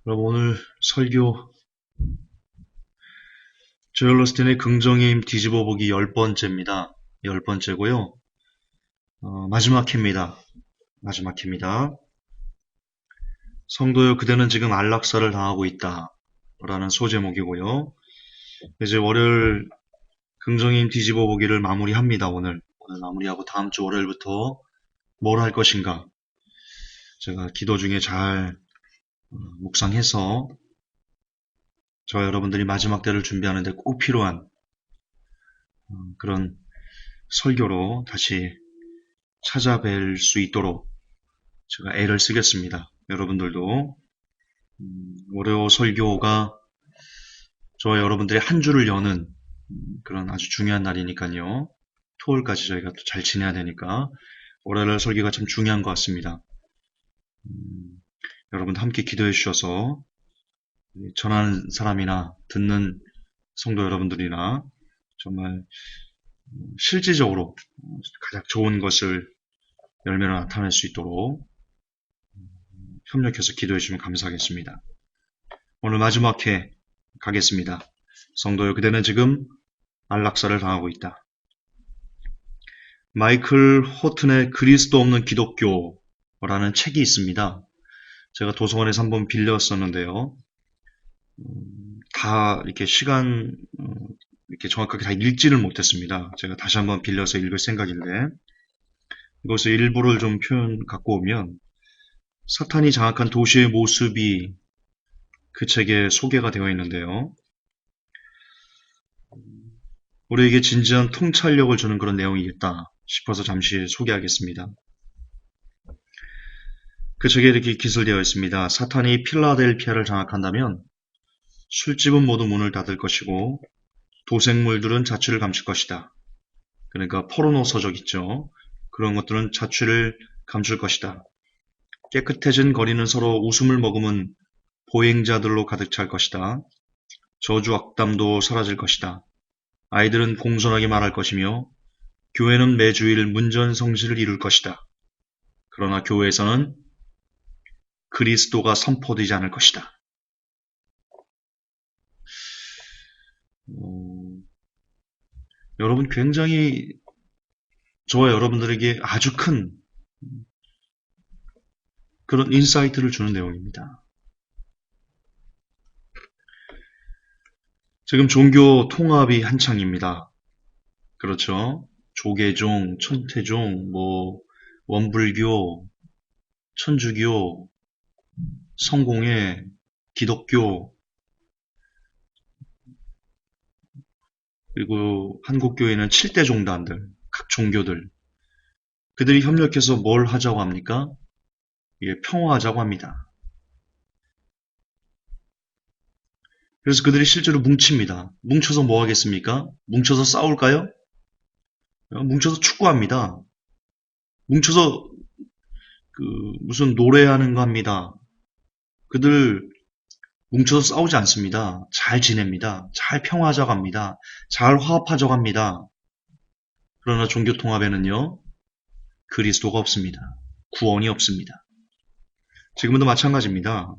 그럼 오늘 설교 조엘 오스틴의 긍정의 힘 뒤집어보기 10번째입니다. 10번째고요. 마지막 회입니다. 마지막 회입니다. 성도여 그대는 지금 안락사를 당하고 있다 라는 소제목이고요. 이제 월요일 긍정의 힘 뒤집어보기를 마무리합니다. 오늘 마무리하고 다음 주 월요일부터 뭘 할 것인가 제가 기도 중에 잘 묵상해서 저와 여러분들이 마지막 때를 준비하는데 꼭 필요한 그런 설교로 다시 찾아뵐 수 있도록 제가 애를 쓰겠습니다. 여러분들도 월요 설교가 저와 여러분들의 한 주를 여는 그런 아주 중요한 날이니까요. 토요일까지 저희가 또 잘 지내야 되니까 월요일 설교가 참 중요한 것 같습니다. 여러분 함께 기도해 주셔서 전하는 사람이나 듣는 성도 여러분들이나 정말 실질적으로 가장 좋은 것을 열매로 나타낼 수 있도록 협력해서 기도해 주시면 감사하겠습니다. 오늘 마지막 회 가겠습니다. 성도여 그대는 지금 안락사를 당하고 있다. 마이클 호튼의 그리스도 없는 기독교라는 책이 있습니다. 제가 도서관에서 한번 빌렸었는데요. 다 이렇게 시간 이렇게 정확하게 다 읽지를 못했습니다. 제가 다시 한번 빌려서 읽을 생각인데 이것서 일부를 좀 표현 갖고 오면 사탄이 장악한 도시의 모습이 그 책에 소개가 되어 있는데요. 우리에게 진지한 통찰력을 주는 그런 내용이겠다 싶어서 잠시 소개하겠습니다. 그 책에 이렇게 기술되어 있습니다. 사탄이 필라델피아를 장악한다면 술집은 모두 문을 닫을 것이고 도생물들은 자취를 감출 것이다. 그러니까 포르노 서적 있죠. 그런 것들은 자취를 감출 것이다. 깨끗해진 거리는 서로 웃음을 머금은 보행자들로 가득 찰 것이다. 저주 악담도 사라질 것이다. 아이들은 공손하게 말할 것이며 교회는 매주일 문전성시를 이룰 것이다. 그러나 교회에서는 그리스도가 선포되지 않을 것이다. 여러분 굉장히 저와 여러분들에게 아주 큰 그런 인사이트를 주는 내용입니다. 지금 종교 통합이 한창입니다. 그렇죠? 조계종, 천태종, 원불교, 천주교, 성공회, 기독교, 그리고 한국교회는 7대 종단들, 각 종교들. 그들이 협력해서 뭘 하자고 합니까? 이게 평화하자고 합니다. 그래서 그들이 실제로 뭉칩니다. 뭉쳐서 뭐 하겠습니까? 뭉쳐서 싸울까요? 뭉쳐서 축구합니다. 뭉쳐서 무슨 노래하는 거 합니다. 그들 뭉쳐서 싸우지 않습니다. 잘 지냅니다. 잘 평화하자고 합니다. 잘 화합하자고 합니다. 그러나 종교 통합에는요, 그리스도가 없습니다. 구원이 없습니다. 지금도 마찬가지입니다.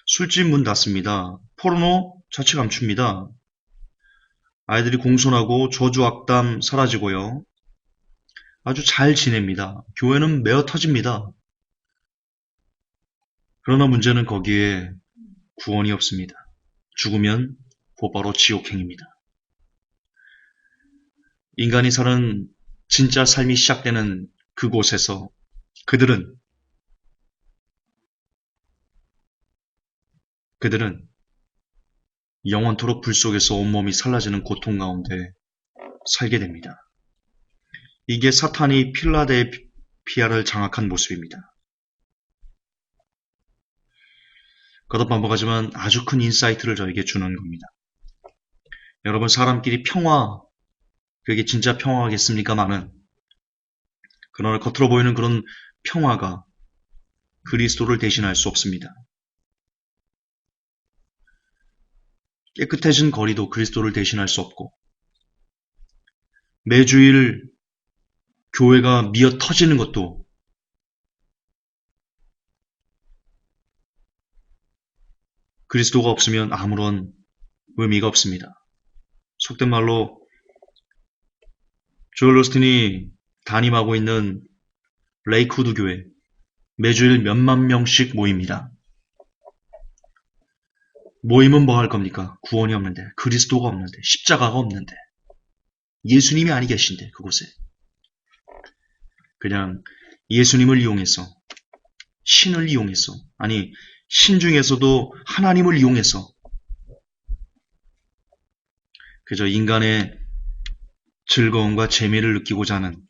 술집 문 닫습니다. 포르노 자취 감춥니다. 아이들이 공손하고 저주 악담 사라지고요. 아주 잘 지냅니다. 교회는 메어 터집니다. 그러나 문제는 거기에 구원이 없습니다. 죽으면 곧바로 지옥행입니다. 인간이 사는 진짜 삶이 시작되는 그곳에서 그들은 영원토록 불 속에서 온몸이 살라지는 고통 가운데 살게 됩니다. 이게 사탄이 필라델피아를 장악한 모습입니다. 거듭 반복하지만 아주 큰 인사이트를 저에게 주는 겁니다. 여러분 사람끼리 평화, 그게 진짜 평화겠습니까마는 그러나 겉으로 보이는 그런 평화가 그리스도를 대신할 수 없습니다. 깨끗해진 거리도 그리스도를 대신할 수 없고 매주일 교회가 미어 터지는 것도 그리스도가 없으면 아무런 의미가 없습니다. 속된 말로 조엘 오스틴이 담임하고 있는 레이크우드 교회 매주일 몇만 명씩 모입니다. 모임은 뭐 할 겁니까? 구원이 없는데, 그리스도가 없는데, 십자가가 없는데, 예수님이 아니 계신데 그곳에 그냥 예수님을 이용해서, 신을 이용해서, 아니 신 중에서도 하나님을 이용해서 그저 인간의 즐거움과 재미를 느끼고자 하는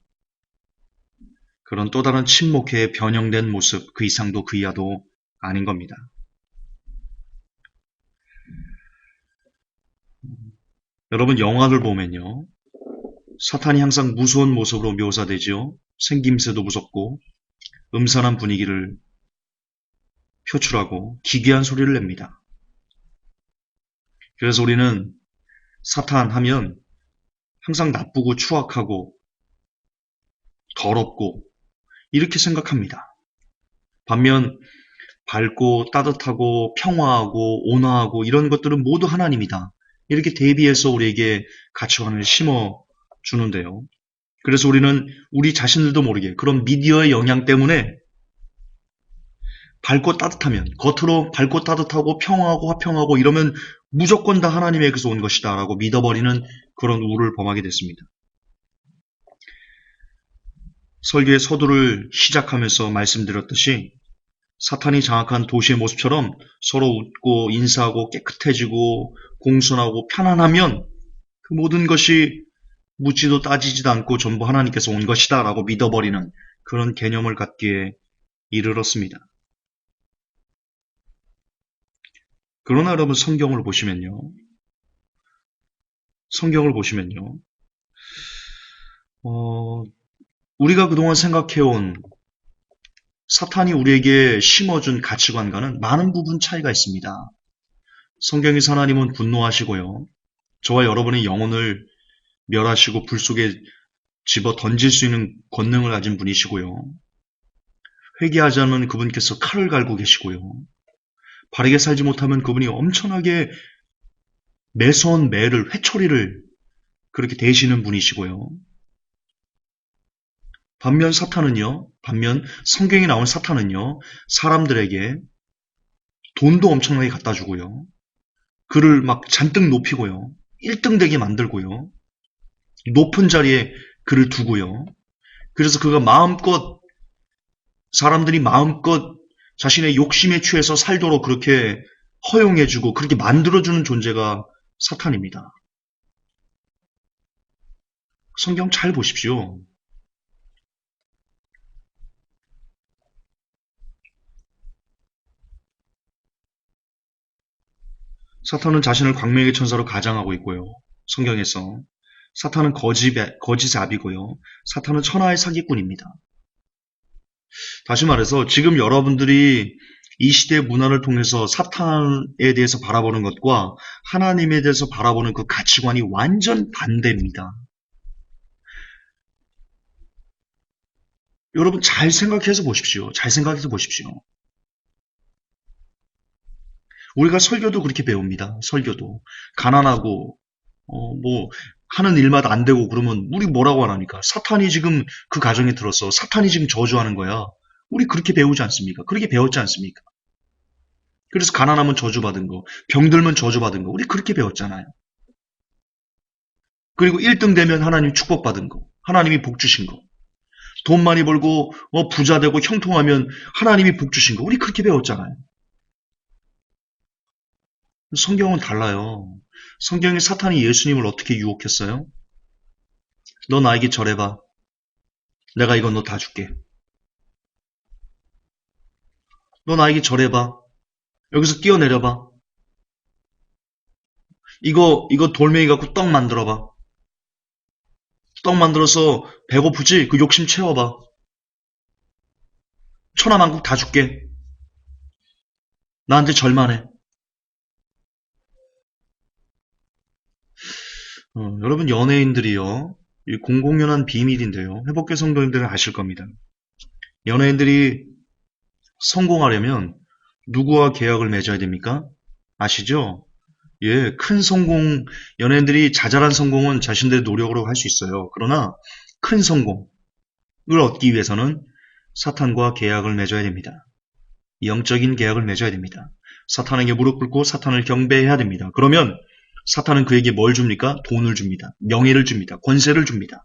그런 또 다른 친목회의 변형된 모습, 그 이상도 그 이하도 아닌 겁니다. 여러분, 영화를 보면요, 사탄이 항상 무서운 모습으로 묘사되지요. 생김새도 무섭고 음산한 분위기를 표출하고 기괴한 소리를 냅니다. 그래서 우리는 사탄 하면 항상 나쁘고 추악하고 더럽고 이렇게 생각합니다. 반면 밝고 따뜻하고 평화하고 온화하고 이런 것들은 모두 하나님이다. 이렇게 대비해서 우리에게 가치관을 심어주는데요. 그래서 우리는 우리 자신들도 모르게 그런 미디어의 영향 때문에 밝고 따뜻하면, 겉으로 밝고 따뜻하고 평화하고 화평하고 이러면 무조건 다 하나님에게서 온 것이다 라고 믿어버리는 그런 우를 범하게 됐습니다. 설교의 서두를 시작하면서 말씀드렸듯이 사탄이 장악한 도시의 모습처럼 서로 웃고 인사하고 깨끗해지고 공손하고 편안하면 그 모든 것이 묻지도 따지지도 않고 전부 하나님께서 온 것이다 라고 믿어버리는 그런 개념을 갖기에 이르렀습니다. 그러나 여러분, 성경을 보시면요, 우리가 그동안 생각해온 사탄이 우리에게 심어준 가치관과는 많은 부분 차이가 있습니다. 성경에서 하나님은 분노하시고요, 저와 여러분의 영혼을 멸하시고 불 속에 집어 던질 수 있는 권능을 가진 분이시고요, 회개하지 않으면 그분께서 칼을 갈고 계시고요, 바르게 살지 못하면 그분이 엄청나게 매서운 매를, 회초리를 그렇게 대시는 분이시고요. 반면 성경에 나온 사탄은요, 사람들에게 돈도 엄청나게 갖다 주고요, 그를 막 잔뜩 높이고요, 1등 되게 만들고요, 높은 자리에 그를 두고요, 그래서 사람들이 마음껏 자신의 욕심에 취해서 살도록 그렇게 허용해주고 그렇게 만들어주는 존재가 사탄입니다. 성경 잘 보십시오. 사탄은 자신을 광명의 천사로 가장하고 있고요. 성경에서 사탄은 거짓의 압이고요. 사탄은 천하의 사기꾼입니다. 다시 말해서 지금 여러분들이 이 시대의 문화를 통해서 사탄에 대해서 바라보는 것과 하나님에 대해서 바라보는 그 가치관이 완전 반대입니다. 여러분, 잘 생각해서 보십시오. 우리가 설교도 그렇게 배웁니다. 설교도. 가난하고 하는 일마다 안 되고 그러면 우리 뭐라고 안 합니까? 사탄이 지금 그 가정에 들었어. 사탄이 지금 저주하는 거야. 우리 그렇게 배우지 않습니까? 그렇게 배웠지 않습니까? 그래서 가난하면 저주받은 거, 병들면 저주받은 거, 우리 그렇게 배웠잖아요. 그리고 1등 되면 하나님 축복받은 거, 하나님이 복 주신 거, 돈 많이 벌고 부자 되고 형통하면 하나님이 복 주신 거, 우리 그렇게 배웠잖아요. 성경은 달라요. 성경에 사탄이 예수님을 어떻게 유혹했어요? 너 나에게 절해봐. 내가 이건 너 다 줄게. 너 나에게 절해봐. 여기서 뛰어내려봐. 이거 돌멩이 갖고 떡 만들어봐. 떡 만들어서 배고프지? 그 욕심 채워봐. 천하만국 다 줄게. 나한테 절만해. 여러분, 연예인들이요, 이 공공연한 비밀인데요, 회복교 성도님들은 아실 겁니다. 연예인들이 성공하려면 누구와 계약을 맺어야 됩니까? 아시죠? 예, 큰 성공, 연예인들이 자잘한 성공은 자신들의 노력으로 할 수 있어요. 그러나 큰 성공을 얻기 위해서는 사탄과 계약을 맺어야 됩니다. 영적인 계약을 맺어야 됩니다. 사탄에게 무릎 꿇고 사탄을 경배해야 됩니다. 그러면 사탄은 그에게 뭘 줍니까? 돈을 줍니다. 명예를 줍니다. 권세를 줍니다.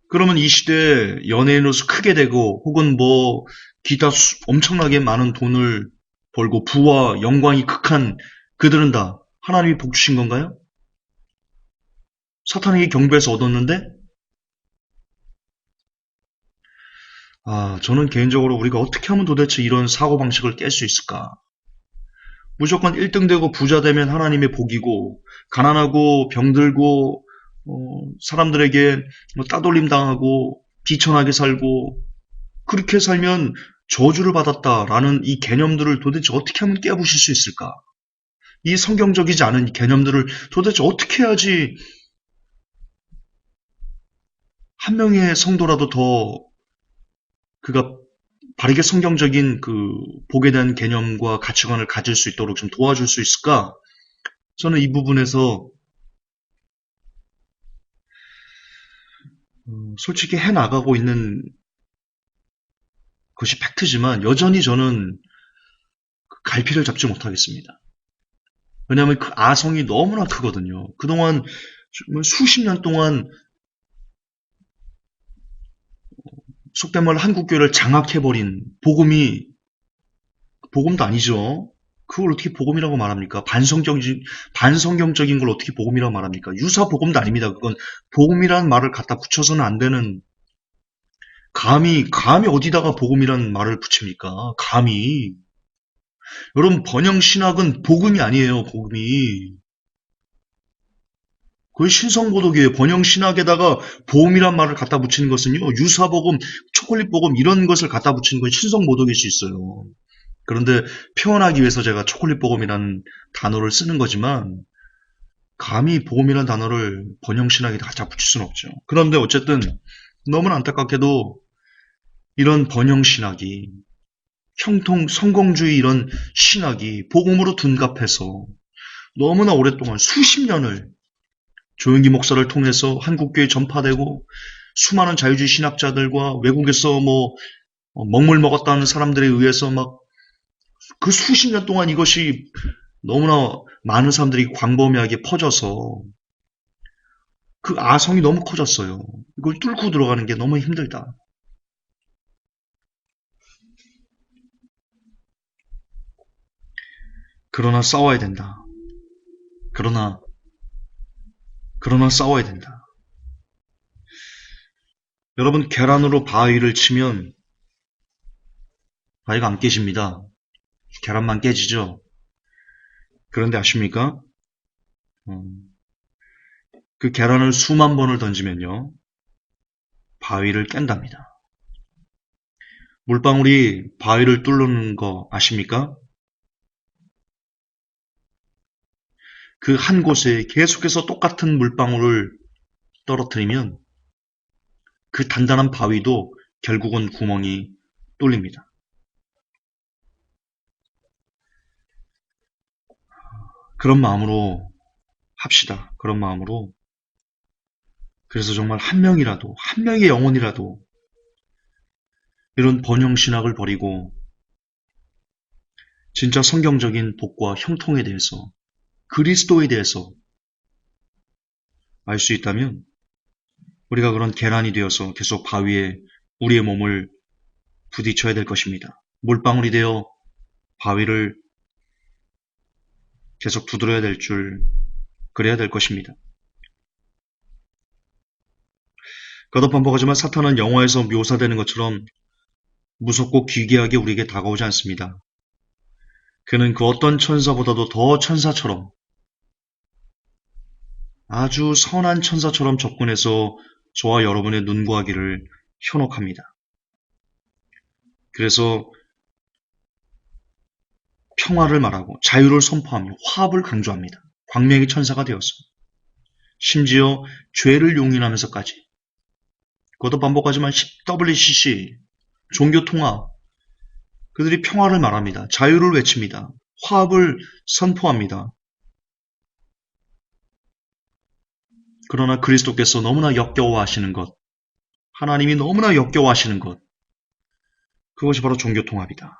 그러면 이 시대에 연예인으로서 크게 되고 혹은 뭐 기타 엄청나게 많은 돈을 벌고 부와 영광이 극한 그들은 다 하나님이 복 주신 건가요? 사탄에게 경배해서 얻었는데 저는 개인적으로 우리가 어떻게 하면 도대체 이런 사고방식을 깰 수 있을까? 무조건 1등 되고 부자 되면 하나님의 복이고, 가난하고 병들고, 사람들에게 따돌림 당하고, 비천하게 살고, 그렇게 살면 저주를 받았다라는 이 개념들을 도대체 어떻게 하면 깨부실 수 있을까? 이 성경적이지 않은 개념들을 도대체 어떻게 해야지 한 명의 성도라도 더 그가 바르게 성경적인 그 복에 대한 개념과 가치관을 가질 수 있도록 좀 도와줄 수 있을까? 저는 이 부분에서 솔직히 해 나가고 있는 것이 팩트지만 여전히 저는 그 갈피를 잡지 못하겠습니다. 왜냐하면 그 아성이 너무나 크거든요. 그동안 수십 년 동안 속된 말로 한국교회를 장악해버린 복음도 아니죠. 그걸 어떻게 복음이라고 말합니까? 반성경적인 걸 어떻게 복음이라고 말합니까? 유사 복음도 아닙니다. 그건 복음이라는 말을 갖다 붙여서는 안 되는, 감히 어디다가 복음이라는 말을 붙입니까? 감히. 여러분, 번영신학은 복음이 아니에요, 복음이. 거의 신성모독이에요. 번영신학에다가 복음이란 말을 갖다 붙이는 것은요, 유사복음, 초콜릿복음 이런 것을 갖다 붙이는 건 신성모독일 수 있어요. 그런데 표현하기 위해서 제가 초콜릿복음이라는 단어를 쓰는 거지만 감히 복음이라는 단어를 번영신학에 갖다 붙일 수는 없죠. 그런데 어쨌든 너무나 안타깝게도 이런 번영신학이 형통, 성공주의 이런 신학이 복음으로 둔갑해서 너무나 오랫동안 수십 년을 조영기 목사를 통해서 한국교회에 전파되고 수많은 자유주의 신학자들과 외국에서 먹물 먹었다는 사람들에 의해서 막 그 수십 년 동안 이것이 너무나 많은 사람들이 광범위하게 퍼져서 그 아성이 너무 커졌어요. 이걸 뚫고 들어가는 게 너무 힘들다. 그러나 싸워야 된다. 그러나 싸워야 된다. 여러분, 계란으로 바위를 치면 바위가 안 깨집니다. 계란만 깨지죠. 그런데 아십니까? 그 계란을 수만 번을 던지면요, 바위를 깬답니다. 물방울이 바위를 뚫는 거 아십니까? 그 한 곳에 계속해서 똑같은 물방울을 떨어뜨리면 그 단단한 바위도 결국은 구멍이 뚫립니다. 그런 마음으로 합시다. 그런 마음으로. 그래서 정말 한 명의 영혼이라도 이런 번영신학을 버리고 진짜 성경적인 복과 형통에 대해서, 그리스도에 대해서 알 수 있다면 우리가 그런 계란이 되어서 계속 바위에 우리의 몸을 부딪혀야 될 것입니다. 물방울이 되어 바위를 계속 두드려야 될 줄, 그래야 될 것입니다. 거듭반복하지만 사탄은 영화에서 묘사되는 것처럼 무섭고 기괴하게 우리에게 다가오지 않습니다. 그는 그 어떤 천사보다도 더 천사처럼, 아주 선한 천사처럼 접근해서 저와 여러분의 눈과 귀를 현혹합니다. 그래서 평화를 말하고 자유를 선포하며 화합을 강조합니다. 광명의 천사가 되어서. 심지어 죄를 용인하면서까지. 그것도 반복하지만 WCC, 종교통합, 그들이 평화를 말합니다. 자유를 외칩니다. 화합을 선포합니다. 그러나 그리스도께서 너무나 역겨워하시는 것, 하나님이 너무나 역겨워하시는 것, 그것이 바로 종교통합이다.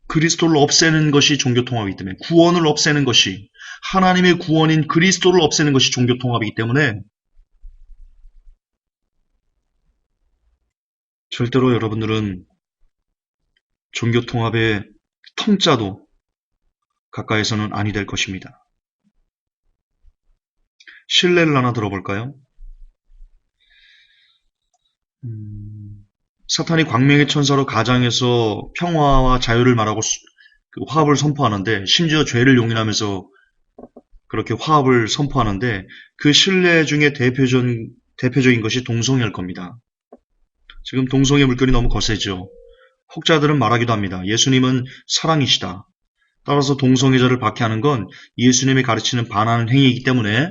그리스도를 없애는 것이 종교통합이기 때문에, 구원을 없애는 것이, 하나님의 구원인 그리스도를 없애는 것이 종교통합이기 때문에 절대로 여러분들은 종교통합의 통짜도 가까이서는 아니 될 것입니다. 신뢰를 하나 들어볼까요? 사탄이 광명의 천사로 가장해서 평화와 자유를 말하고 화합을 선포하는데, 심지어 죄를 용인하면서 그렇게 화합을 선포하는데, 그 신뢰 중에 대표적인 것이 동성애일 겁니다. 지금 동성애 물결이 너무 거세죠. 혹자들은 말하기도 합니다. 예수님은 사랑이시다. 따라서 동성애자를 박해하는 건 예수님이 가르치는 반하는 행위이기 때문에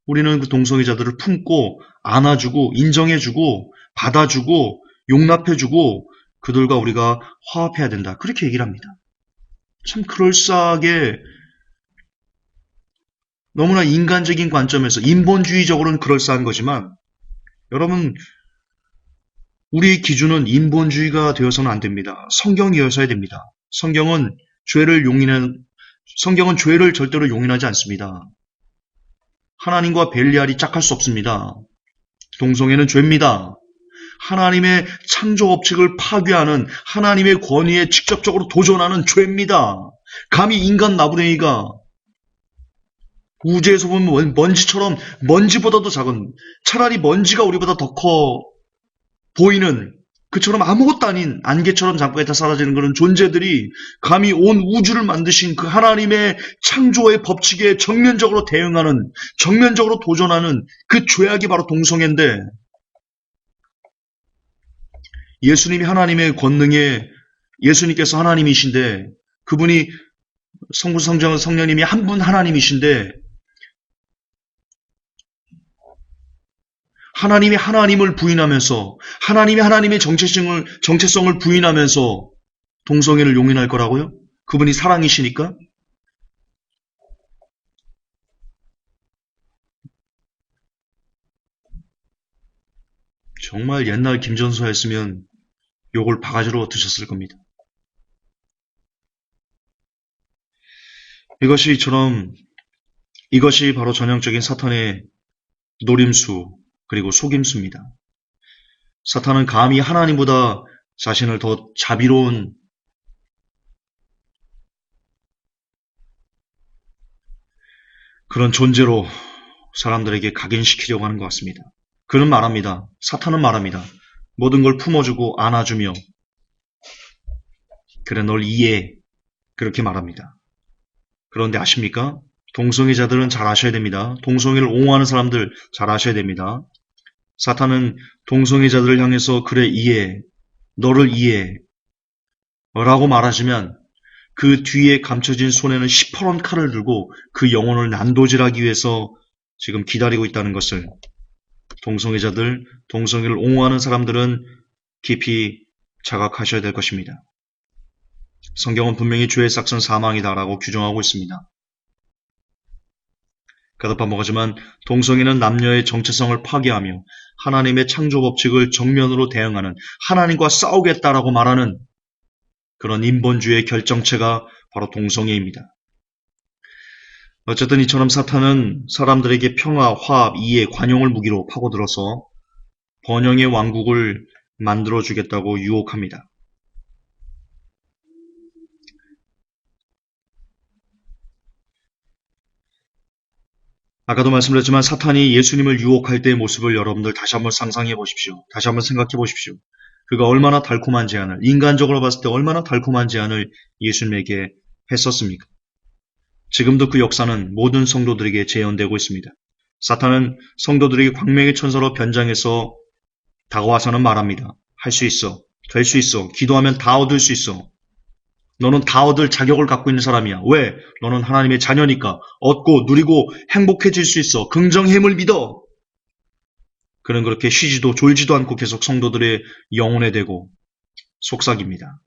우리는 그 동성애자들을 품고 안아주고 인정해주고 받아주고 용납해주고 그들과 우리가 화합해야 된다. 그렇게 얘기를 합니다. 참 그럴싸하게 너무나 인간적인 관점에서 인본주의적으로는 그럴싸한 거지만 여러분 우리의 기준은 인본주의가 되어서는 안 됩니다. 성경이어서야 됩니다. 성경은 죄를 절대로 용인하지 않습니다. 하나님과 벨리알이 짝할 수 없습니다. 동성애는 죄입니다. 하나님의 창조 법칙을 파괴하는 하나님의 권위에 직접적으로 도전하는 죄입니다. 감히 인간 나부랭이가 우주에서 보면 먼지처럼 먼지보다도 작은 차라리 먼지가 우리보다 더 커 보이는 그처럼 아무것도 아닌 안개처럼 잠깐에 다 사라지는 그런 존재들이 감히 온 우주를 만드신 그 하나님의 창조의 법칙에 정면적으로 대응하는 정면적으로 도전하는 그 죄악이 바로 동성애인데 예수님이 하나님의 권능에 예수님께서 하나님이신데 그분이 성부 성령 성령님이 한 분 하나님이신데 하나님이 하나님을 부인하면서 하나님이 하나님의 정체성을 부인하면서 동성애를 용인할 거라고요? 그분이 사랑이시니까? 정말 옛날 김전수였으면 욕을 바가지로 드셨을 겁니다. 이것이 바로 전형적인 사탄의 노림수 그리고 속임수입니다. 사탄은 감히 하나님보다 자신을 더 자비로운 그런 존재로 사람들에게 각인시키려고 하는 것 같습니다. 그는 말합니다. 사탄은 말합니다. 모든 걸 품어주고 안아주며 그래 널 이해해. 그렇게 말합니다. 그런데 아십니까? 동성애자들은 잘 아셔야 됩니다. 동성애를 옹호하는 사람들 잘 아셔야 됩니다. 사탄은 동성애자들을 향해서 그래 이해해. 너를 이해해. 라고 말하시면 그 뒤에 감춰진 손에는 시퍼런 칼을 들고 그 영혼을 난도질하기 위해서 지금 기다리고 있다는 것을 동성애를 옹호하는 사람들은 깊이 자각하셔야 될 것입니다. 성경은 분명히 죄의 싹은 사망이다라고 규정하고 있습니다. 가다파먹하지만 동성애는 남녀의 정체성을 파괴하며 하나님의 창조 법칙을 정면으로 대응하는 하나님과 싸우겠다라고 말하는 그런 인본주의의 결정체가 바로 동성애입니다. 어쨌든 이처럼 사탄은 사람들에게 평화, 화합, 이해, 관용을 무기로 파고들어서 번영의 왕국을 만들어주겠다고 유혹합니다. 아까도 말씀드렸지만 사탄이 예수님을 유혹할 때의 모습을 여러분들 다시 한번 상상해 보십시오. 다시 한번 생각해 보십시오. 그가 얼마나 달콤한 제안을, 인간적으로 봤을 때 얼마나 달콤한 제안을 예수님에게 했었습니까? 지금도 그 역사는 모든 성도들에게 재현되고 있습니다. 사탄은 성도들에게 광명의 천사로 변장해서 다가와서는 말합니다. 할 수 있어. 될 수 있어. 기도하면 다 얻을 수 있어. 너는 다 얻을 자격을 갖고 있는 사람이야. 왜? 너는 하나님의 자녀니까. 얻고 누리고 행복해질 수 있어. 긍정의 힘을 믿어. 그는 그렇게 쉬지도 졸지도 않고 계속 성도들의 영혼에 대고 속삭입니다.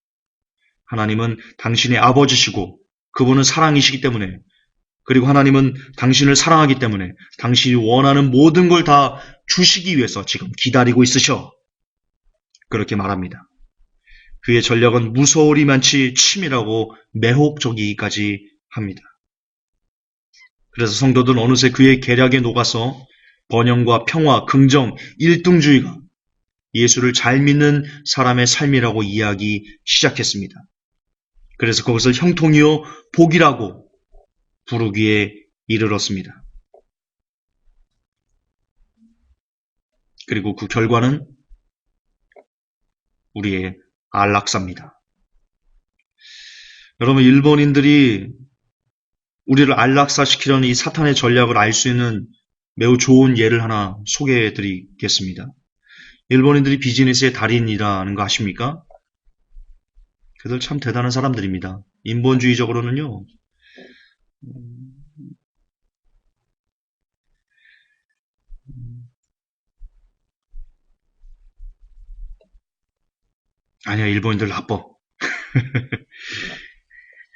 하나님은 당신의 아버지시고 그분은 사랑이시기 때문에, 그리고 하나님은 당신을 사랑하기 때문에 당신이 원하는 모든 걸 다 주시기 위해서 지금 기다리고 있으셔. 그렇게 말합니다. 그의 전략은 무서우리만치 치밀하고 매혹적이기까지 합니다. 그래서 성도들은 어느새 그의 계략에 녹아서 번영과 평화, 긍정, 일등주의가 예수를 잘 믿는 사람의 삶이라고 이야기 시작했습니다. 그래서 그것을 형통이요 복이라고 부르기에 이르렀습니다. 그리고 그 결과는 우리의 안락사입니다. 여러분, 일본인들이 우리를 안락사시키려는 이 사탄의 전략을 알 수 있는 매우 좋은 예를 하나 소개해 드리겠습니다. 일본인들이 비즈니스의 달인이라는 거 아십니까? 그들 참 대단한 사람들입니다. 인본주의적으로는요, 아니야, 일본인들 나빠.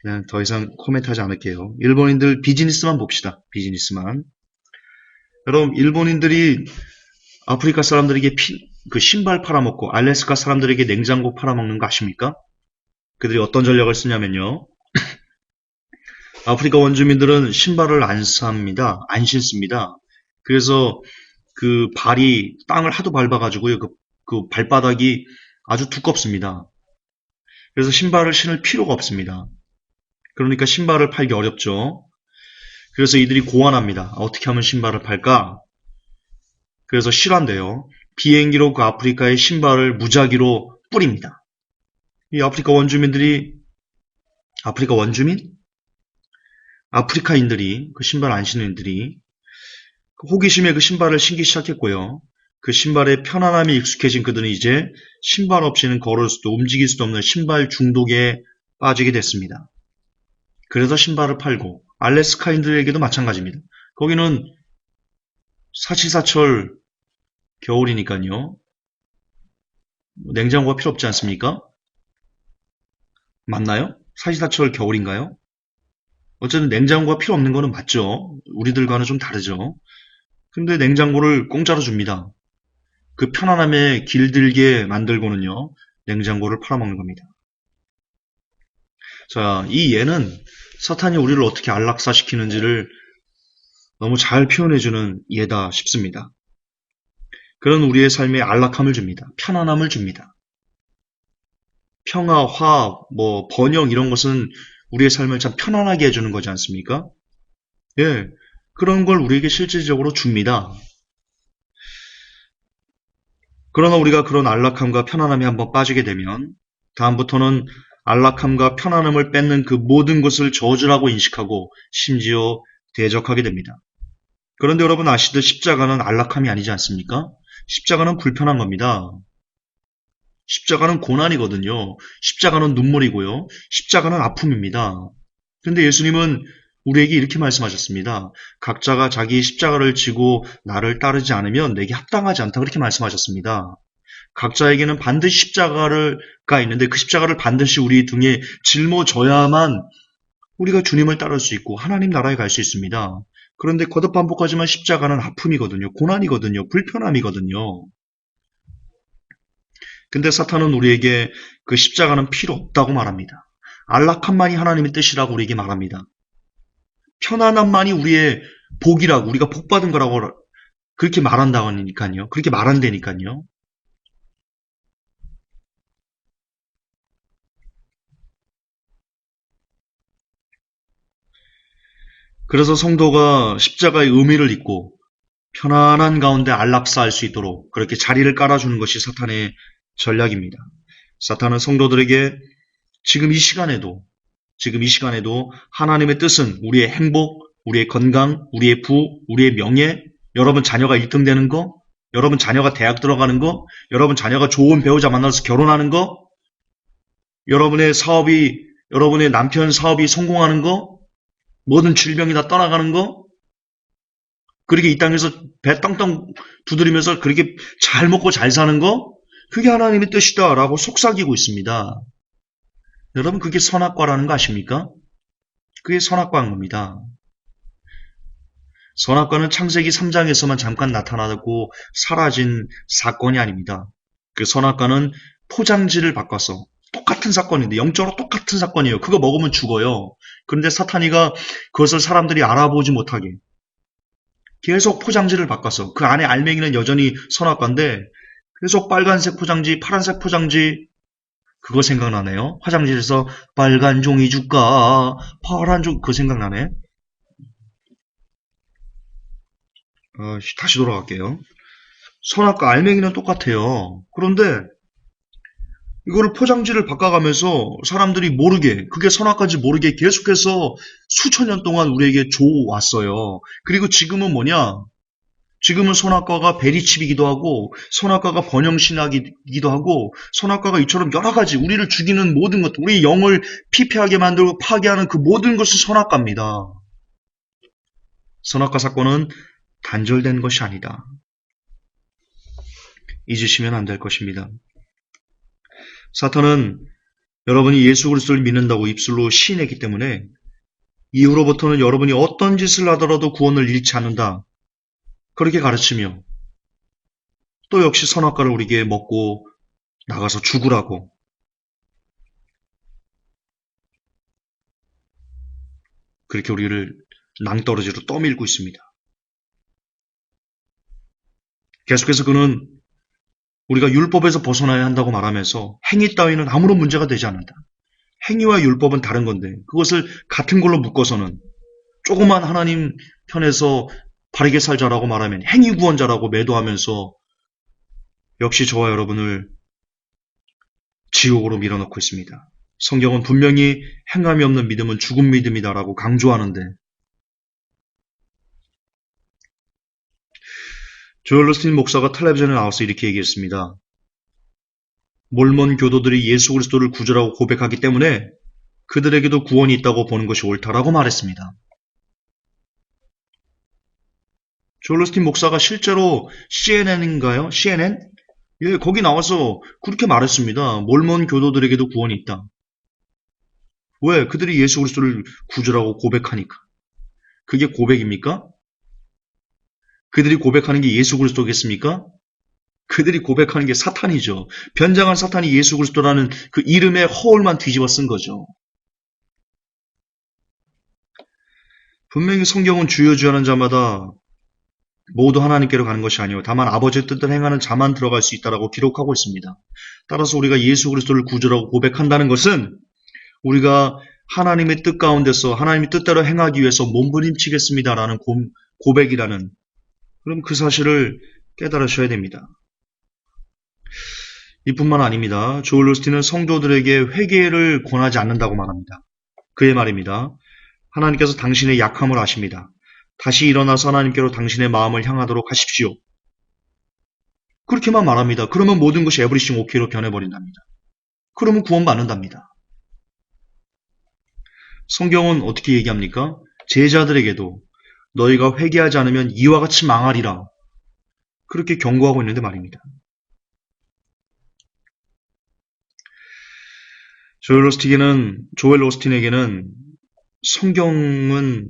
그냥 더 이상 코멘트하지 않을게요. 일본인들 비즈니스만 봅시다. 비즈니스만. 여러분, 일본인들이 아프리카 사람들에게 그 신발 팔아먹고 알래스카 사람들에게 냉장고 팔아먹는 거 아십니까? 그들이 어떤 전략을 쓰냐면요. 아프리카 원주민들은 신발을 안 삽니다. 안 신습니다. 그래서 그 발이 땅을 하도 밟아가지고요. 그 발바닥이 아주 두껍습니다. 그래서 신발을 신을 필요가 없습니다. 그러니까 신발을 팔기 어렵죠. 그래서 이들이 고안합니다. 어떻게 하면 신발을 팔까? 그래서 실화인데요. 비행기로 그 아프리카의 신발을 무작위로 뿌립니다. 이 아프리카 원주민들이, 아프리카 원주민? 아프리카인들이, 그 신발 안 신는 인들이 호기심에 그 신발을 신기 시작했고요. 그 신발의 편안함이 익숙해진 그들은 이제 신발 없이는 걸을 수도 움직일 수도 없는 신발 중독에 빠지게 됐습니다. 그래서 신발을 팔고, 알래스카인들에게도 마찬가지입니다. 거기는 사시사철 겨울이니까요. 냉장고가 필요 없지 않습니까? 맞나요? 사시사철 겨울인가요? 어쨌든 냉장고가 필요 없는 거는 맞죠. 우리들과는 좀 다르죠. 근데 냉장고를 공짜로 줍니다. 그 편안함에 길들게 만들고는요, 냉장고를 팔아먹는 겁니다. 자, 이 예는 사탄이 우리를 어떻게 안락사시키는지를 너무 잘 표현해주는 예다 싶습니다. 그런 우리의 삶에 안락함을 줍니다. 편안함을 줍니다. 평화, 화합, 번영 이런 것은 우리의 삶을 참 편안하게 해주는 거지 않습니까? 예, 그런 걸 우리에게 실질적으로 줍니다. 그러나 우리가 그런 안락함과 편안함에 한번 빠지게 되면 다음부터는 안락함과 편안함을 뺏는 그 모든 것을 저주라고 인식하고 심지어 대적하게 됩니다. 그런데 여러분 아시듯 십자가는 안락함이 아니지 않습니까? 십자가는 불편한 겁니다. 십자가는 고난이거든요. 십자가는 눈물이고요. 십자가는 아픔입니다. 그런데 예수님은 우리에게 이렇게 말씀하셨습니다. 각자가 자기 십자가를 지고 나를 따르지 않으면 내게 합당하지 않다 그렇게 말씀하셨습니다. 각자에게는 반드시 십자가가 있는데 그 십자가를 반드시 우리 등에 짊어져야만 우리가 주님을 따를 수 있고 하나님 나라에 갈 수 있습니다. 그런데 거듭 반복하지만 십자가는 아픔이거든요. 고난이거든요. 불편함이거든요. 근데 사탄은 우리에게 그 십자가는 필요 없다고 말합니다. 안락함만이 하나님의 뜻이라고 우리에게 말합니다. 편안함만이 우리의 복이라고, 우리가 복받은 거라고 그렇게 말한다니까요. 그렇게 말한다니까요. 그래서 성도가 십자가의 의미를 잊고 편안한 가운데 안락사할 수 있도록 그렇게 자리를 깔아주는 것이 사탄의 전략입니다. 사탄은 성도들에게 지금 이 시간에도 하나님의 뜻은 우리의 행복, 우리의 건강, 우리의 부, 우리의 명예, 여러분 자녀가 1등 되는 거, 여러분 자녀가 대학 들어가는 거, 여러분 자녀가 좋은 배우자 만나서 결혼하는 거, 여러분의 남편 사업이 성공하는 거, 모든 질병이 다 떠나가는 거, 그렇게 이 땅에서 배 땅땅 두드리면서 그렇게 잘 먹고 잘 사는 거, 그게 하나님의 뜻이다 라고 속삭이고 있습니다. 여러분, 그게 선악과라는 거 아십니까? 그게 선악과인 겁니다. 선악과는 창세기 3장에서만 잠깐 나타나고 사라진 사건이 아닙니다. 그 선악과는 포장지를 바꿔서 똑같은 사건인데 영적으로 똑같은 사건이에요. 그거 먹으면 죽어요. 그런데 사탄이가 그것을 사람들이 알아보지 못하게 계속 포장지를 바꿔서 그 안에 알맹이는 여전히 선악과인데 계속 빨간색 포장지, 파란색 포장지 그거 생각나네요. 화장실에서 빨간 종이 줄까? 파란 종 그거 생각나네. 다시 돌아갈게요. 선악과 알맹이는 똑같아요. 그런데 이거를 포장지를 바꿔가면서 사람들이 모르게 그게 선악과인지 모르게 계속해서 수천 년 동안 우리에게 줘왔어요. 그리고 지금은 뭐냐? 지금은 선악과가 베리칩이기도 하고 선악과가 번영신학이기도 하고 선악과가 이처럼 여러 가지 우리를 죽이는 모든 것, 우리 영을 피폐하게 만들고 파괴하는 그 모든 것이 선악과입니다. 선악과 사건은 단절된 것이 아니다. 잊으시면 안 될 것입니다. 사탄은 여러분이 예수 그리스도를 믿는다고 입술로 시인했기 때문에 이후로부터는 여러분이 어떤 짓을 하더라도 구원을 잃지 않는다. 그렇게 가르치며 또 역시 선악과를 우리에게 먹고 나가서 죽으라고 그렇게 우리를 낭떠러지로 떠밀고 있습니다. 계속해서 그는 우리가 율법에서 벗어나야 한다고 말하면서 행위 따위는 아무런 문제가 되지 않는다. 행위와 율법은 다른 건데 그것을 같은 걸로 묶어서는 조그만 하나님 편에서 바르게 살자라고 말하면 행위 구원자라고 매도하면서 역시 저와 여러분을 지옥으로 밀어넣고 있습니다. 성경은 분명히 행함이 없는 믿음은 죽은 믿음이다라고 강조하는데 조엘 오스틴 목사가 텔레비전에 나와서 이렇게 얘기했습니다. 몰몬 교도들이 예수 그리스도를 구주라고 고백하기 때문에 그들에게도 구원이 있다고 보는 것이 옳다라고 말했습니다. 조엘 오스틴 목사가 실제로 CNN인가요? CNN? 예, 거기 나와서 그렇게 말했습니다. 몰몬 교도들에게도 구원이 있다. 왜? 그들이 예수 그리스도를 구주라고 고백하니까. 그게 고백입니까? 그들이 고백하는 게 예수 그리스도겠습니까? 그들이 고백하는 게 사탄이죠. 변장한 사탄이 예수 그리스도라는 그 이름의 허울만 뒤집어 쓴 거죠. 분명히 성경은 주여 주여 하는 자마다 모두 하나님께로 가는 것이 아니요 다만 아버지의 뜻을 행하는 자만 들어갈 수 있다라고 기록하고 있습니다. 따라서 우리가 예수 그리스도를 구주라고 고백한다는 것은 우리가 하나님의 뜻 가운데서 하나님의 뜻대로 행하기 위해서 몸부림치겠습니다라는 고백이라는 그럼 그 사실을 깨달으셔야 됩니다. 이뿐만 아닙니다. 조엘 오스틴은 성도들에게 회개를 권하지 않는다고 말합니다. 그의 말입니다. 하나님께서 당신의 약함을 아십니다. 다시 일어나서 하나님께로 당신의 마음을 향하도록 하십시오. 그렇게만 말합니다. 그러면 모든 것이 에브리싱 오케이로 변해버린답니다. 그러면 구원받는답니다. 성경은 어떻게 얘기합니까? 제자들에게도 너희가 회개하지 않으면 이와 같이 망하리라. 그렇게 경고하고 있는데 말입니다. 조엘 오스틴에게는 성경은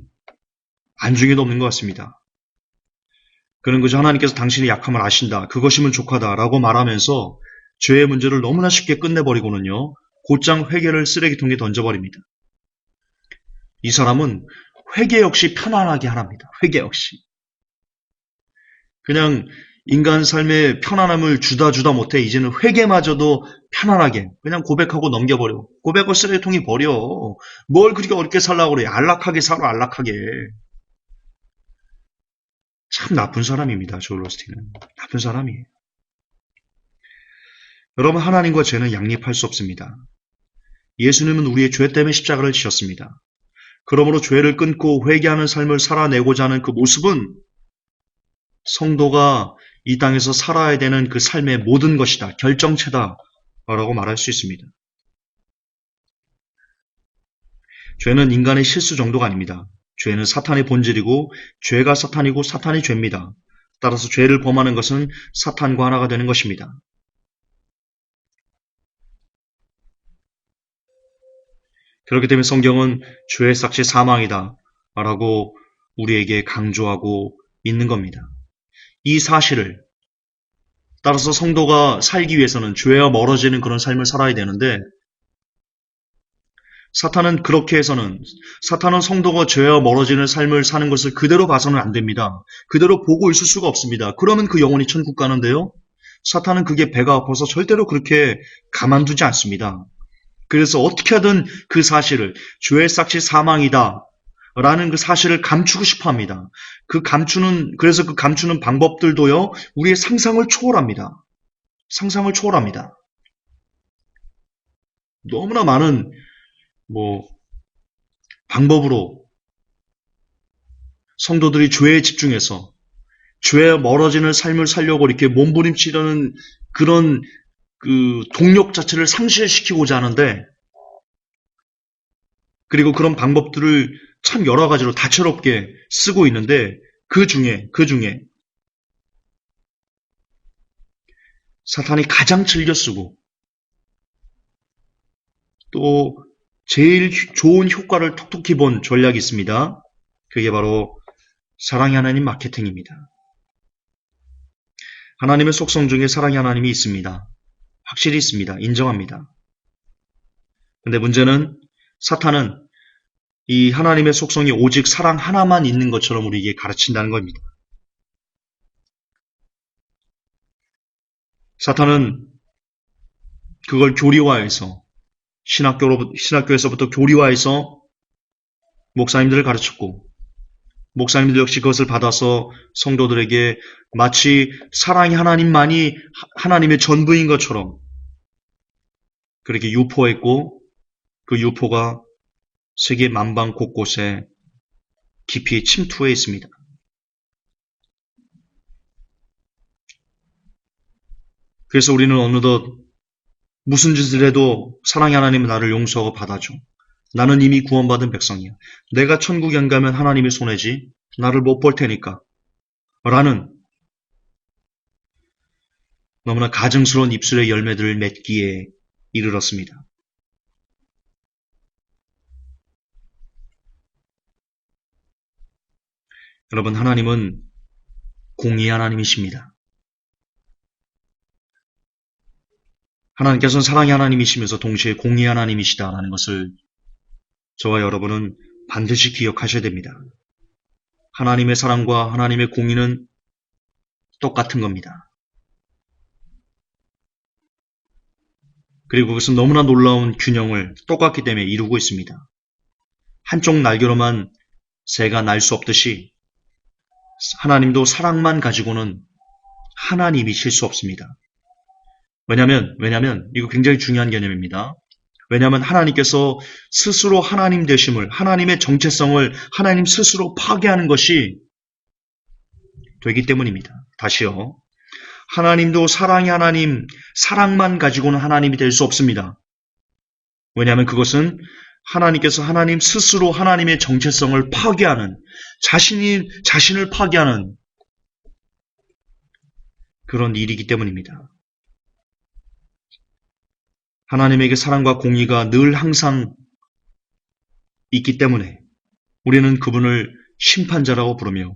안중에도 없는 것 같습니다. 그는 그저 하나님께서 당신의 약함을 아신다. 그것이면 족하다라고 말하면서 죄의 문제를 너무나 쉽게 끝내버리고는요. 곧장 회개를 쓰레기통에 던져버립니다. 이 사람은 회개 역시 편안하게 하랍니다. 회개 역시. 그냥 인간 삶의 편안함을 주다 못해 이제는 회개마저도 편안하게 그냥 고백하고 넘겨버려. 고백을 쓰레기통에 버려. 뭘 그렇게 어렵게 살라고 그래. 안락하게 살아 안락하게. 참 나쁜 사람입니다. 조엘 오스틴은. 나쁜 사람이에요. 여러분 하나님과 죄는 양립할 수 없습니다. 예수님은 우리의 죄 때문에 십자가를 지셨습니다. 그러므로 죄를 끊고 회개하는 삶을 살아내고자 하는 그 모습은 성도가 이 땅에서 살아야 되는 그 삶의 모든 것이다. 결정체다. 라고 말할 수 있습니다. 죄는 인간의 실수 정도가 아닙니다. 죄는 사탄의 본질이고 죄가 사탄이고 사탄이 죄입니다. 따라서 죄를 범하는 것은 사탄과 하나가 되는 것입니다. 그렇기 때문에 성경은 죄의 삭시 사망이다 라고 우리에게 강조하고 있는 겁니다. 이 사실을 따라서 성도가 살기 위해서는 죄와 멀어지는 그런 삶을 살아야 되는데 사탄은 그렇게 해서는 사탄은 성도가 죄와 멀어지는 삶을 사는 것을 그대로 봐서는 안 됩니다. 그대로 보고 있을 수가 없습니다. 그러면 그 영혼이 천국 가는데요. 사탄은 그게 배가 아파서 절대로 그렇게 가만두지 않습니다. 그래서 어떻게 하든 그 사실을 죄의 삭시 사망이다 라는 그 사실을 감추고 싶어 합니다. 그래서 그 감추는 방법들도요, 우리의 상상을 초월합니다. 상상을 초월합니다. 너무나 많은 방법으로 성도들이 죄에 집중해서 죄에 멀어지는 삶을 살려고 이렇게 몸부림치려는 그런 그 동력 자체를 상실시키고자 하는데, 그리고 그런 방법들을 참 여러 가지로 다채롭게 쓰고 있는데, 그 중에 사탄이 가장 즐겨 쓰고 또 제일 좋은 효과를 톡톡히 본 전략이 있습니다. 그게 바로 사랑의 하나님 마케팅입니다. 하나님의 속성 중에 사랑의 하나님이 있습니다. 확실히 있습니다. 인정합니다. 근데 문제는 사탄은 이 하나님의 속성이 오직 사랑 하나만 있는 것처럼 우리에게 가르친다는 겁니다. 사탄은 그걸 교리화해서 신학교에서부터 교리화해서 목사님들을 가르쳤고, 목사님들 역시 그것을 받아서 성도들에게 마치 사랑의 하나님만이 하나님의 전부인 것처럼 그렇게 유포했고, 그 유포가 세계 만방 곳곳에 깊이 침투해 있습니다. 그래서 우리는 어느덧 무슨 짓을 해도 사랑의 하나님은 나를 용서하고 받아줘. 나는 이미 구원받은 백성이야. 내가 천국에 안 가면 하나님이 손해지. 나를 못 볼 테니까. 라는 너무나 가증스러운 입술의 열매들을 맺기에 이르렀습니다. 여러분, 하나님은 공의의 하나님이십니다. 하나님께서는 사랑의 하나님이시면서 동시에 공의의 하나님이시다라는 것을 저와 여러분은 반드시 기억하셔야 됩니다. 하나님의 사랑과 하나님의 공의는 똑같은 겁니다. 그리고 그것은 너무나 놀라운 균형을 똑같기 때문에 이루고 있습니다. 한쪽 날개로만 새가 날 수 없듯이 하나님도 사랑만 가지고는 하나님이실 수 없습니다. 왜냐하면 이거 굉장히 중요한 개념입니다. 왜냐하면 하나님께서 스스로 하나님 되심을, 하나님의 정체성을 하나님 스스로 파괴하는 것이 되기 때문입니다. 다시요. 하나님도 사랑의 하나님, 사랑만 가지고는 하나님이 될 수 없습니다. 왜냐하면 그것은 하나님께서 하나님 스스로 하나님의 정체성을 파괴하는, 자신을 파괴하는 그런 일이기 때문입니다. 하나님에게 사랑과 공의가 늘 항상 있기 때문에 우리는 그분을 심판자라고 부르며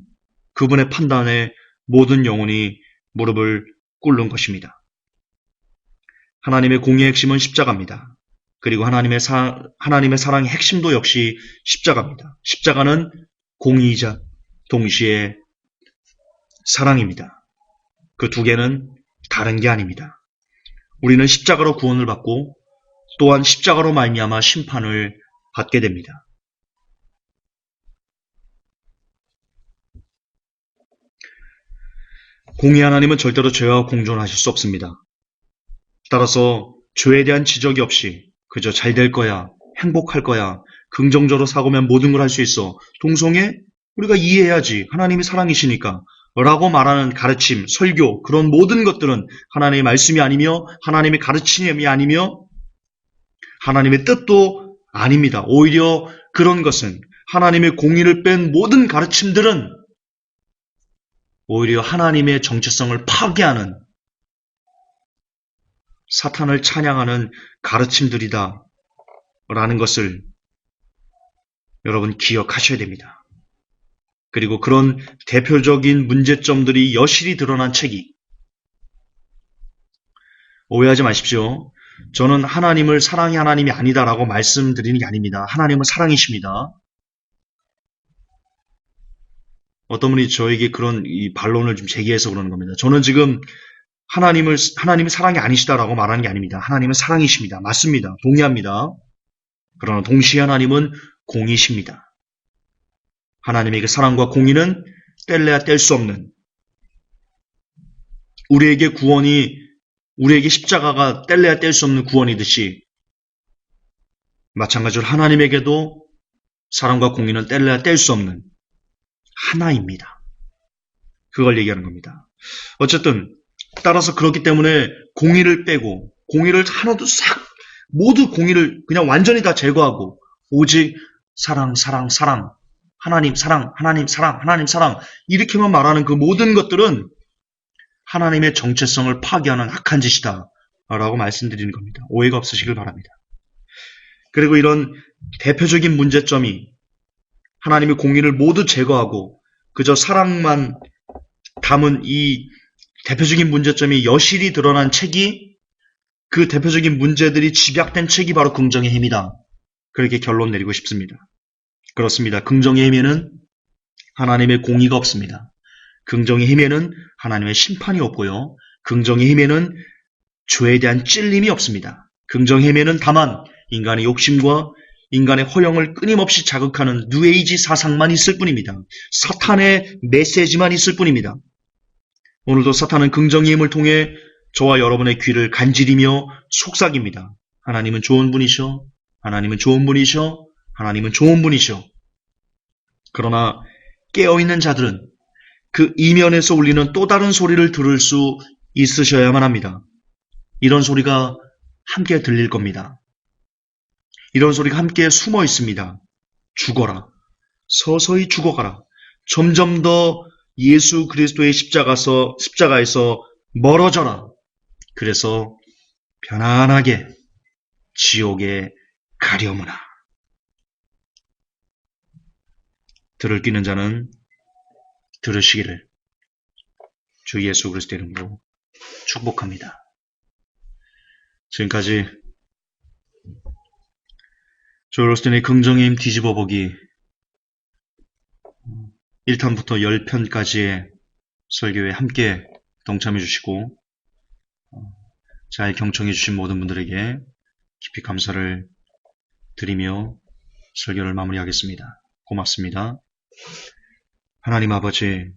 그분의 판단에 모든 영혼이 무릎을 꿇는 것입니다. 하나님의 공의의 핵심은 십자가입니다. 그리고 하나님의 사랑의 핵심도 역시 십자가입니다. 십자가는 공의이자 동시에 사랑입니다. 그 두 개는 다른 게 아닙니다. 우리는 십자가로 구원을 받고 또한 십자가로 말미암아 심판을 받게 됩니다. 공의 하나님은 절대로 죄와 공존하실 수 없습니다. 따라서 죄에 대한 지적이 없이 그저 잘 될 거야, 행복할 거야, 긍정적으로 사고면 모든 걸 할 수 있어. 동성애? 우리가 이해해야지. 하나님이 사랑이시니까. 라고 말하는 가르침, 설교, 그런 모든 것들은 하나님의 말씀이 아니며 하나님의 가르침이 아니며 하나님의 뜻도 아닙니다. 오히려 그런 것은 하나님의 공의를 뺀 모든 가르침들은 오히려 하나님의 정체성을 파괴하는 사탄을 찬양하는 가르침들이다 라는 것을 여러분 기억하셔야 됩니다. 그리고 그런 대표적인 문제점들이 여실히 드러난 책이, 오해하지 마십시오. 저는 하나님을 사랑의 하나님이 아니다라고 말씀드리는 게 아닙니다. 하나님은 사랑이십니다. 어떤 분이 저에게 그런 이 반론을 좀 제기해서 그러는 겁니다. 저는 지금 하나님이 사랑이 아니시다라고 말하는 게 아닙니다. 하나님은 사랑이십니다. 맞습니다. 동의합니다. 그러나 동시에 하나님은 공의십니다. 하나님에게 사랑과 공의는 뗄래야 뗄 수 없는, 우리에게 십자가가 뗄래야 뗄 수 없는 구원이듯이 마찬가지로 하나님에게도 사랑과 공의는 뗄래야 뗄 수 없는 하나입니다. 그걸 얘기하는 겁니다. 어쨌든 따라서 그렇기 때문에 공의를 빼고, 공의를 하나도 모두 공의를 그냥 완전히 다 제거하고 오직 사랑, 하나님 사랑, 이렇게만 말하는 그 모든 것들은 하나님의 정체성을 파괴하는 악한 짓이다 라고 말씀드리는 겁니다. 오해가 없으시길 바랍니다. 그리고 이런 대표적인 문제점이, 하나님의 공의를 모두 제거하고 그저 사랑만 담은 이 대표적인 문제점이 여실히 드러난 책이, 그 대표적인 문제들이 집약된 책이 바로 긍정의 힘이다. 그렇게 결론 내리고 싶습니다. 그렇습니다. 긍정의 힘에는 하나님의 공의가 없습니다. 긍정의 힘에는 하나님의 심판이 없고요. 긍정의 힘에는 죄에 대한 찔림이 없습니다. 긍정의 힘에는 다만 인간의 욕심과 인간의 허영을 끊임없이 자극하는 뉴에이지 사상만 있을 뿐입니다. 사탄의 메시지만 있을 뿐입니다. 오늘도 사탄은 긍정의 힘을 통해 저와 여러분의 귀를 간지리며 속삭입니다. 하나님은 좋은 분이셔. 하나님은 좋은 분이셔. 하나님은 좋은 분이셔. 그러나 깨어있는 자들은 그 이면에서 울리는 또 다른 소리를 들을 수 있으셔야만 합니다. 이런 소리가 함께 들릴 겁니다. 이런 소리가 함께 숨어 있습니다. 죽어라. 서서히 죽어가라. 점점 더 예수 그리스도의 십자가에서 멀어져라. 그래서 편안하게 지옥에 가려무나. 들을 끼는 자는 들으시기를 주 예수 그리스도의 이름으로 축복합니다. 지금까지 조엘 오스틴의 긍정의 힘 뒤집어보기 1탄부터 10편까지의 설교에 함께 동참해 주시고 잘 경청해 주신 모든 분들에게 깊이 감사를 드리며 설교를 마무리하겠습니다. 고맙습니다. 하나님 아버지,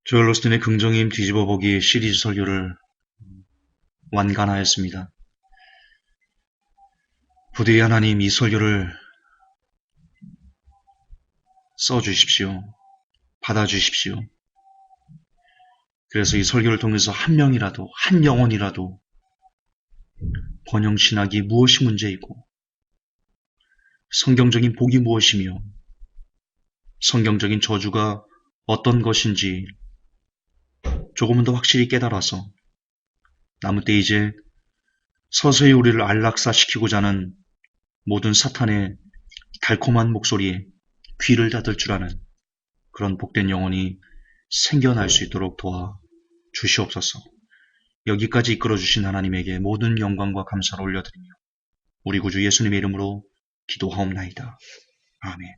조엘 오스틴의 긍정의 힘 뒤집어보기 시리즈 설교를 완간하였습니다. 부디 하나님 이 설교를 써주십시오. 받아주십시오. 그래서 이 설교를 통해서 한 명이라도, 한 영혼이라도 번영신학이 무엇이 문제이고 성경적인 복이 무엇이며 성경적인 저주가 어떤 것인지 조금은 더 확실히 깨달아서 남은 때 이제 서서히 우리를 안락사시키고자 하는 모든 사탄의 달콤한 목소리에 귀를 닫을 줄 아는 그런 복된 영혼이 생겨날 수 있도록 도와 주시옵소서. 여기까지 이끌어주신 하나님에게 모든 영광과 감사를 올려드리며 우리 구주 예수님의 이름으로 기도하옵나이다. 아멘.